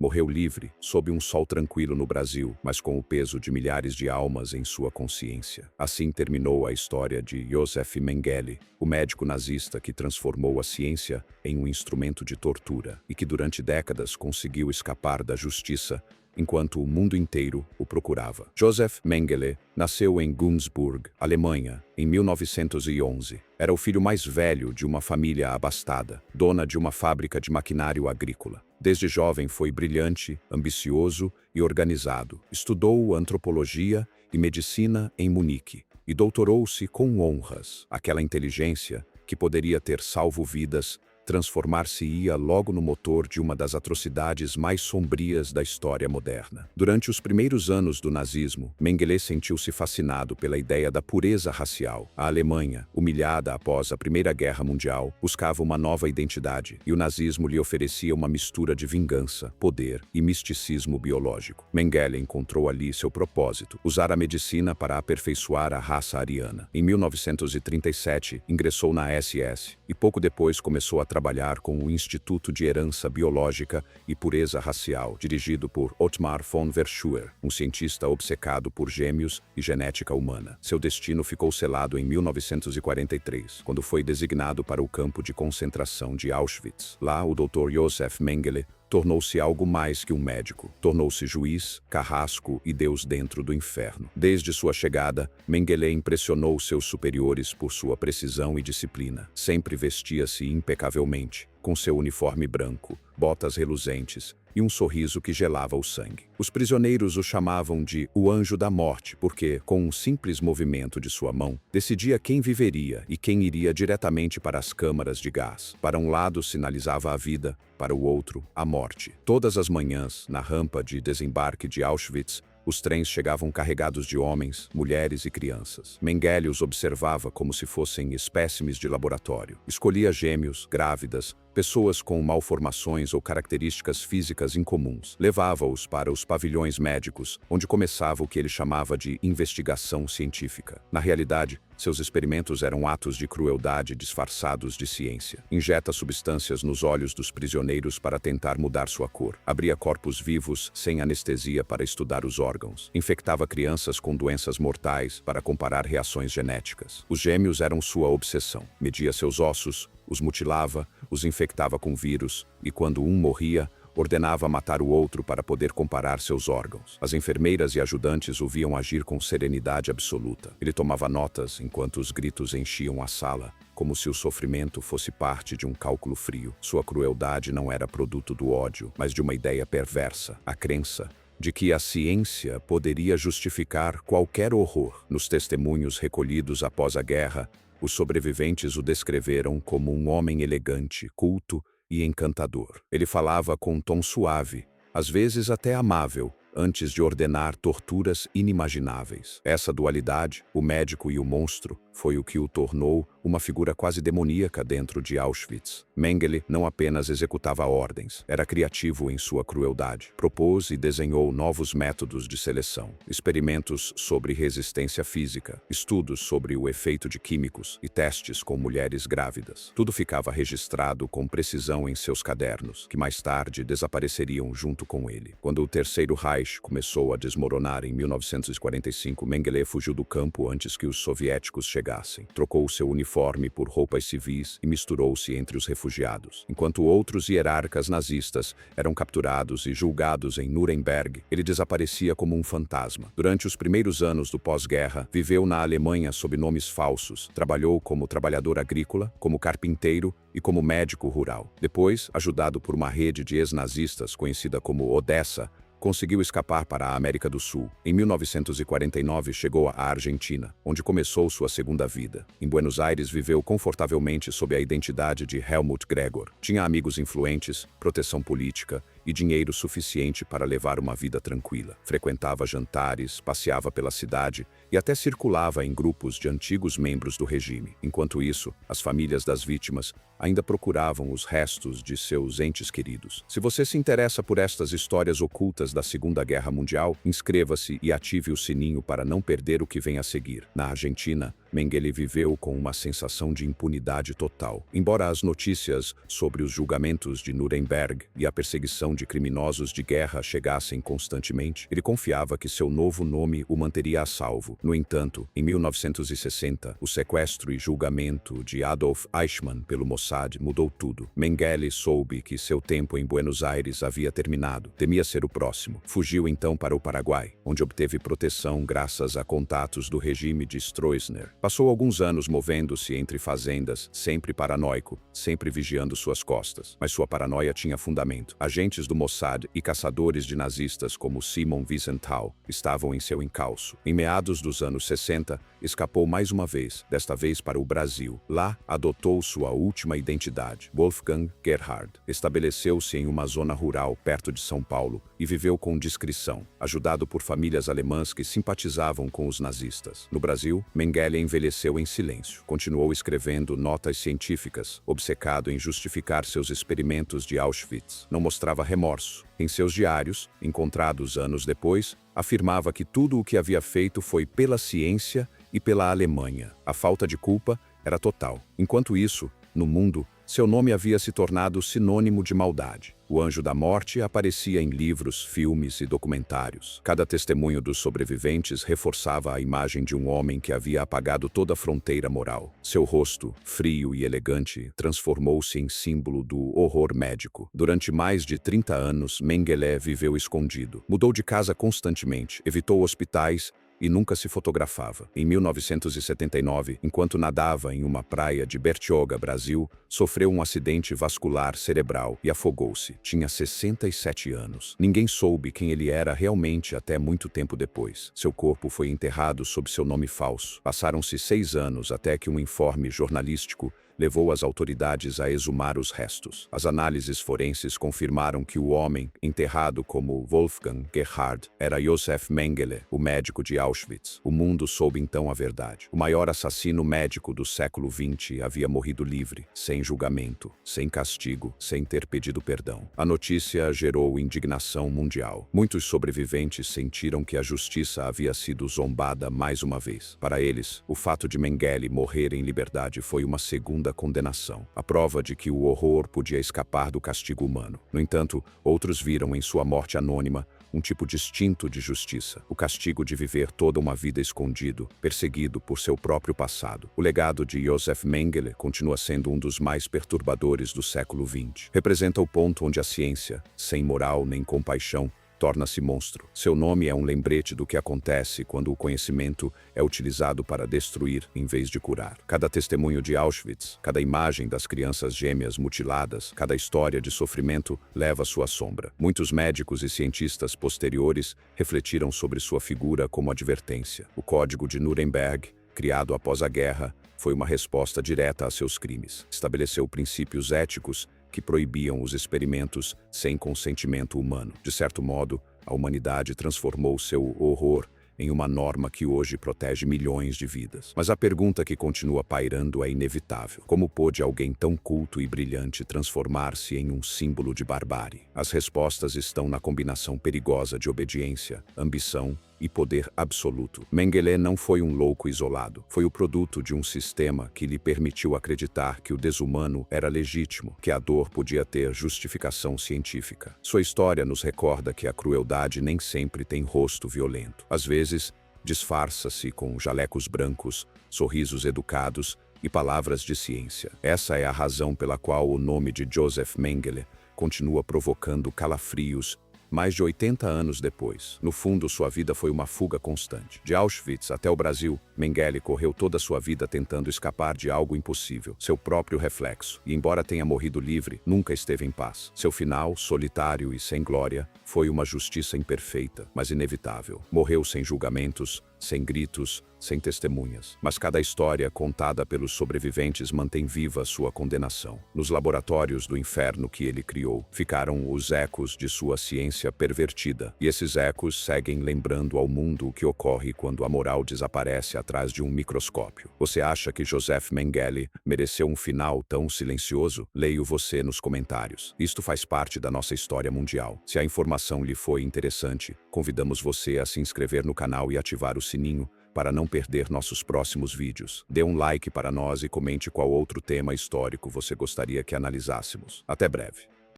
morreu livre, sob um sol tranquilo no Brasil, mas com o peso de milhares de almas em sua consciência. Assim terminou a história de Josef Mengele, o médico nazista que transformou a ciência em um instrumento de tortura e que durante décadas conseguiu escapar da justiça enquanto o mundo inteiro o procurava. Josef Mengele nasceu em Günzburg, Alemanha, em 1911. Era o filho mais velho de uma família abastada, dona de uma fábrica de maquinário agrícola. Desde jovem foi brilhante, ambicioso e organizado. Estudou antropologia e medicina em Munique e doutorou-se com honras. Aquela inteligência que poderia ter salvo vidas transformar-se-ia logo no motor de uma das atrocidades mais sombrias da história moderna. Durante os primeiros anos do nazismo, Mengele sentiu-se fascinado pela ideia da pureza racial. A Alemanha, humilhada após a Primeira Guerra Mundial, buscava uma nova identidade, e o nazismo lhe oferecia uma mistura de vingança, poder e misticismo biológico. Mengele encontrou ali seu propósito: usar a medicina para aperfeiçoar a raça ariana. Em 1937, ingressou na SS e pouco depois começou a trabalhar com o Instituto de Herança Biológica e Pureza Racial, dirigido por Ottmar von Verschuer, um cientista obcecado por gêmeos e genética humana. Seu destino ficou selado em 1943, quando foi designado para o campo de concentração de Auschwitz. Lá, o Dr. Josef Mengele tornou-se algo mais que um médico. Tornou-se juiz, carrasco e Deus dentro do inferno. Desde sua chegada, Mengele impressionou seus superiores por sua precisão e disciplina. Sempre vestia-se impecavelmente, com seu uniforme branco, botas reluzentes e um sorriso que gelava o sangue. Os prisioneiros o chamavam de o Anjo da Morte porque, com um simples movimento de sua mão, decidia quem viveria e quem iria diretamente para as câmaras de gás. Para um lado sinalizava a vida, para o outro, a morte. Todas as manhãs, na rampa de desembarque de Auschwitz, os trens chegavam carregados de homens, mulheres e crianças. Mengele os observava como se fossem espécimes de laboratório. Escolhia gêmeos, grávidas, pessoas com malformações ou características físicas incomuns. Levava-os para os pavilhões médicos, onde começava o que ele chamava de investigação científica. Na realidade, seus experimentos eram atos de crueldade disfarçados de ciência. Injeta substâncias nos olhos dos prisioneiros para tentar mudar sua cor. Abria corpos vivos sem anestesia para estudar os órgãos. Infectava crianças com doenças mortais para comparar reações genéticas. Os gêmeos eram sua obsessão. Media seus ossos, os mutilava, os infectava com vírus e, quando um morria, ordenava matar o outro para poder comparar seus órgãos. As enfermeiras e ajudantes o viam agir com serenidade absoluta. Ele tomava notas enquanto os gritos enchiam a sala, como se o sofrimento fosse parte de um cálculo frio. Sua crueldade não era produto do ódio, mas de uma ideia perversa, a crença de que a ciência poderia justificar qualquer horror. Nos testemunhos recolhidos após a guerra, os sobreviventes o descreveram como um homem elegante, culto e encantador. Ele falava com um tom suave, às vezes até amável, antes de ordenar torturas inimagináveis. Essa dualidade, o médico e o monstro, foi o que o tornou uma figura quase demoníaca dentro de Auschwitz. Mengele não apenas executava ordens, era criativo em sua crueldade. Propôs e desenhou novos métodos de seleção, experimentos sobre resistência física, estudos sobre o efeito de químicos e testes com mulheres grávidas. Tudo ficava registrado com precisão em seus cadernos, que mais tarde desapareceriam junto com ele. Quando o Terceiro Reich começou a desmoronar em 1945, Mengele fugiu do campo antes que os soviéticos chegassem. Trocou seu uniforme por roupas civis e misturou-se entre os refugiados. Enquanto outros hierarcas nazistas eram capturados e julgados em Nuremberg, ele desaparecia como um fantasma. Durante os primeiros anos do pós-guerra, viveu na Alemanha sob nomes falsos. Trabalhou como trabalhador agrícola, como carpinteiro e como médico rural. Depois, ajudado por uma rede de ex-nazistas conhecida como Odessa, conseguiu escapar para a América do Sul. Em 1949, chegou à Argentina, onde começou sua segunda vida. Em Buenos Aires, viveu confortavelmente sob a identidade de Helmut Gregor. Tinha amigos influentes, proteção política e dinheiro suficiente para levar uma vida tranquila. Frequentava jantares, passeava pela cidade e até circulava em grupos de antigos membros do regime. Enquanto isso, as famílias das vítimas ainda procuravam os restos de seus entes queridos. Se você se interessa por estas histórias ocultas da Segunda Guerra Mundial, inscreva-se e ative o sininho para não perder o que vem a seguir. Na Argentina, Mengele viveu com uma sensação de impunidade total. Embora as notícias sobre os julgamentos de Nuremberg e a perseguição de criminosos de guerra chegassem constantemente, ele confiava que seu novo nome o manteria a salvo. No entanto, em 1960, o sequestro e julgamento de Adolf Eichmann pelo Mossad mudou tudo. Mengele soube que seu tempo em Buenos Aires havia terminado. Temia ser o próximo. Fugiu então para o Paraguai, onde obteve proteção graças a contatos do regime de Stroessner. Passou alguns anos movendo-se entre fazendas, sempre paranoico, sempre vigiando suas costas. Mas sua paranoia tinha fundamento. Agentes do Mossad e caçadores de nazistas como Simon Wiesenthal estavam em seu encalço. Em meados dos anos 60, escapou mais uma vez, desta vez para o Brasil. Lá, adotou sua última identidade, Wolfgang Gerhard. Estabeleceu-se em uma zona rural perto de São Paulo e viveu com discrição, ajudado por famílias alemãs que simpatizavam com os nazistas. No Brasil, Mengele envelheceu em silêncio. Continuou escrevendo notas científicas, obcecado em justificar seus experimentos de Auschwitz. Não mostrava remorso. Em seus diários, encontrados anos depois, afirmava que tudo o que havia feito foi pela ciência e pela Alemanha. A falta de culpa era total. Enquanto isso, no mundo, seu nome havia se tornado sinônimo de maldade. O anjo da morte aparecia em livros, filmes e documentários. Cada testemunho dos sobreviventes reforçava a imagem de um homem que havia apagado toda a fronteira moral. Seu rosto, frio e elegante, transformou-se em símbolo do horror médico. Durante mais de 30 anos, Mengele viveu escondido. Mudou de casa constantemente, evitou hospitais e nunca se fotografava. Em 1979, enquanto nadava em uma praia de Bertioga, Brasil, sofreu um acidente vascular cerebral e afogou-se. Tinha 67 anos. Ninguém soube quem ele era realmente até muito tempo depois. Seu corpo foi enterrado sob seu nome falso. Passaram-se 6 anos até que um informe jornalístico levou as autoridades a exumar os restos. As análises forenses confirmaram que o homem, enterrado como Wolfgang Gerhard, era Josef Mengele, o médico de Auschwitz. O mundo soube então a verdade. O maior assassino médico do século XX havia morrido livre, sem julgamento, sem castigo, sem ter pedido perdão. A notícia gerou indignação mundial. Muitos sobreviventes sentiram que a justiça havia sido zombada mais uma vez. Para eles, o fato de Mengele morrer em liberdade foi uma segunda condenação, a prova de que o horror podia escapar do castigo humano. No entanto, outros viram em sua morte anônima um tipo distinto de justiça, o castigo de viver toda uma vida escondido, perseguido por seu próprio passado. O legado de Josef Mengele continua sendo um dos mais perturbadores do século XX. Representa o ponto onde a ciência, sem moral nem compaixão, torna-se monstro. Seu nome é um lembrete do que acontece quando o conhecimento é utilizado para destruir em vez de curar. Cada testemunho de Auschwitz, cada imagem das crianças gêmeas mutiladas, cada história de sofrimento leva sua sombra. Muitos médicos e cientistas posteriores refletiram sobre sua figura como advertência. O Código de Nuremberg, criado após a guerra, foi uma resposta direta a seus crimes. Estabeleceu princípios éticos que proibiam os experimentos sem consentimento humano. De certo modo, a humanidade transformou seu horror em uma norma que hoje protege milhões de vidas. Mas a pergunta que continua pairando é inevitável. Como pôde alguém tão culto e brilhante transformar-se em um símbolo de barbárie? As respostas estão na combinação perigosa de obediência, ambição e poder absoluto. Mengele não foi um louco isolado. Foi o produto de um sistema que lhe permitiu acreditar que o desumano era legítimo, que a dor podia ter justificação científica. Sua história nos recorda que a crueldade nem sempre tem rosto violento. Às vezes, disfarça-se com jalecos brancos, sorrisos educados e palavras de ciência. Essa é a razão pela qual o nome de Josef Mengele continua provocando calafrios mais de 80 anos depois. No fundo, sua vida foi uma fuga constante. De Auschwitz até o Brasil, Mengele correu toda sua vida tentando escapar de algo impossível, seu próprio reflexo, e embora tenha morrido livre, nunca esteve em paz. Seu final, solitário e sem glória, foi uma justiça imperfeita, mas inevitável. Morreu sem julgamentos, sem gritos, sem testemunhas. Mas cada história contada pelos sobreviventes mantém viva sua condenação. Nos laboratórios do inferno que ele criou, ficaram os ecos de sua ciência pervertida. E esses ecos seguem lembrando ao mundo o que ocorre quando a moral desaparece atrás de um microscópio. Você acha que Josef Mengele mereceu um final tão silencioso? Leio você nos comentários. Isto faz parte da nossa história mundial. Se a informação lhe foi interessante, convidamos você a se inscrever no canal e ativar o sininho para não perder nossos próximos vídeos. Dê um like para nós e comente qual outro tema histórico você gostaria que analisássemos. Até breve.